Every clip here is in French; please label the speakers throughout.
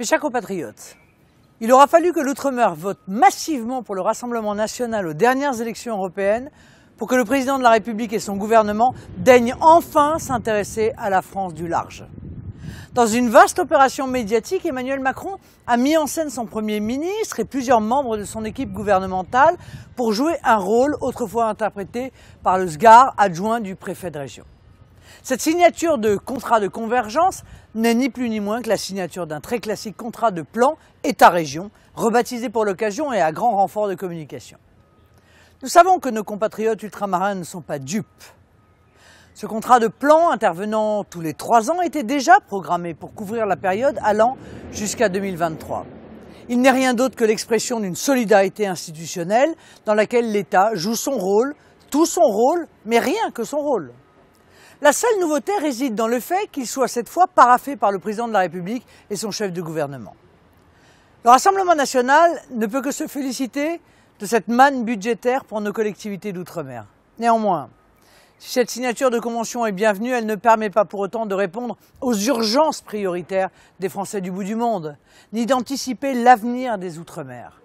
Speaker 1: Mes chers compatriotes, il aura fallu que l'Outre-mer vote massivement pour le Rassemblement national aux dernières élections européennes pour que le président de la République et son gouvernement daignent enfin s'intéresser à la France du large. Dans une vaste opération médiatique, Emmanuel Macron a mis en scène son Premier ministre et plusieurs membres de son équipe gouvernementale pour jouer un rôle autrefois interprété par le sgare adjoint du préfet de région. Cette signature de contrat de convergence n'est ni plus ni moins que la signature d'un très classique contrat de plan État-région, rebaptisé pour l'occasion et à grand renfort de communication. Nous savons que nos compatriotes ultramarins ne sont pas dupes. Ce contrat de plan, intervenant tous les 3 ans, était déjà programmé pour couvrir la période allant jusqu'à 2023. Il n'est rien d'autre que l'expression d'une solidarité institutionnelle dans laquelle l'État joue son rôle, tout son rôle, mais rien que son rôle. La seule nouveauté réside dans le fait qu'il soit cette fois paraphé par le président de la République et son chef de gouvernement. Le Rassemblement national ne peut que se féliciter de cette manne budgétaire pour nos collectivités d'outre-mer. Néanmoins, si cette signature de convention est bienvenue, elle ne permet pas pour autant de répondre aux urgences prioritaires des Français du bout du monde, ni d'anticiper l'avenir des outre-mer.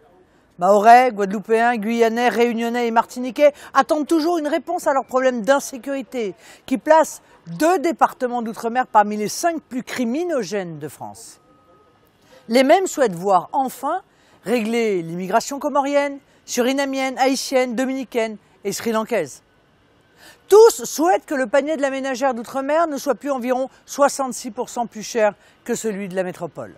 Speaker 1: Mahorais, Guadeloupéens, Guyanais, Réunionnais et Martiniquais attendent toujours une réponse à leurs problèmes d'insécurité qui placent 2 départements d'outre-mer parmi les 5 plus criminogènes de France. Les mêmes souhaitent voir enfin régler l'immigration comorienne, surinamienne, haïtienne, dominicaine et sri-lankaise. Tous souhaitent que le panier de la ménagère d'outre-mer ne soit plus environ 66% plus cher que celui de la métropole.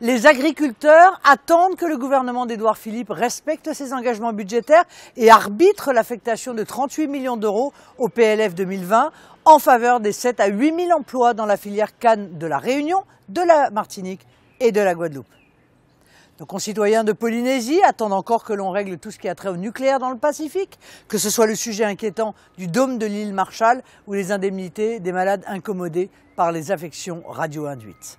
Speaker 1: Les agriculteurs attendent que le gouvernement d'Édouard Philippe respecte ses engagements budgétaires et arbitre l'affectation de 38 millions d'euros au PLF 2020 en faveur des 7 à 8 000 emplois dans la filière canne de la Réunion, de la Martinique et de la Guadeloupe. Nos concitoyens de Polynésie attendent encore que l'on règle tout ce qui a trait au nucléaire dans le Pacifique, que ce soit le sujet inquiétant du dôme de l'île Marshall ou les indemnités des malades incommodés par les affections radio-induites.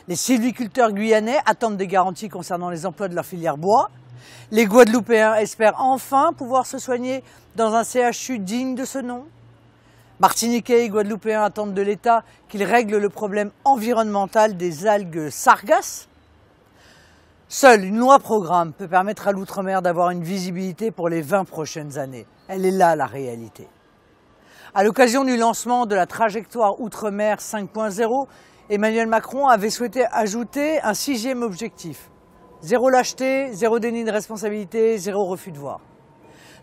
Speaker 1: Les sylviculteurs guyanais attendent des garanties concernant les emplois de leur filière bois. Les Guadeloupéens espèrent enfin pouvoir se soigner dans un CHU digne de ce nom. Martiniquais et Guadeloupéens attendent de l'État qu'il règle le problème environnemental des algues sargasses. Seule une loi programme peut permettre à l'outre-mer d'avoir une visibilité pour les 20 prochaines années. Elle est là la réalité. À l'occasion du lancement de la trajectoire Outre-mer 5.0, Emmanuel Macron avait souhaité ajouter un 6e objectif. 0 lâcheté, 0 déni de responsabilité, 0 refus de voir.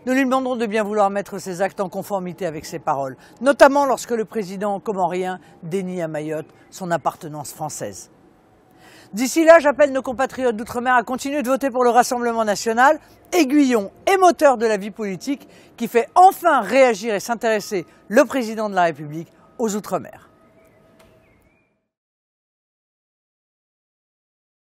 Speaker 1: Nous lui demandons de bien vouloir mettre ses actes en conformité avec ses paroles, notamment lorsque le président comorien dénie à Mayotte son appartenance française. D'ici là, j'appelle nos compatriotes d'outre-mer à continuer de voter pour le Rassemblement national, aiguillon et moteur de la vie politique qui fait enfin réagir et s'intéresser le président de la République aux outre-mer.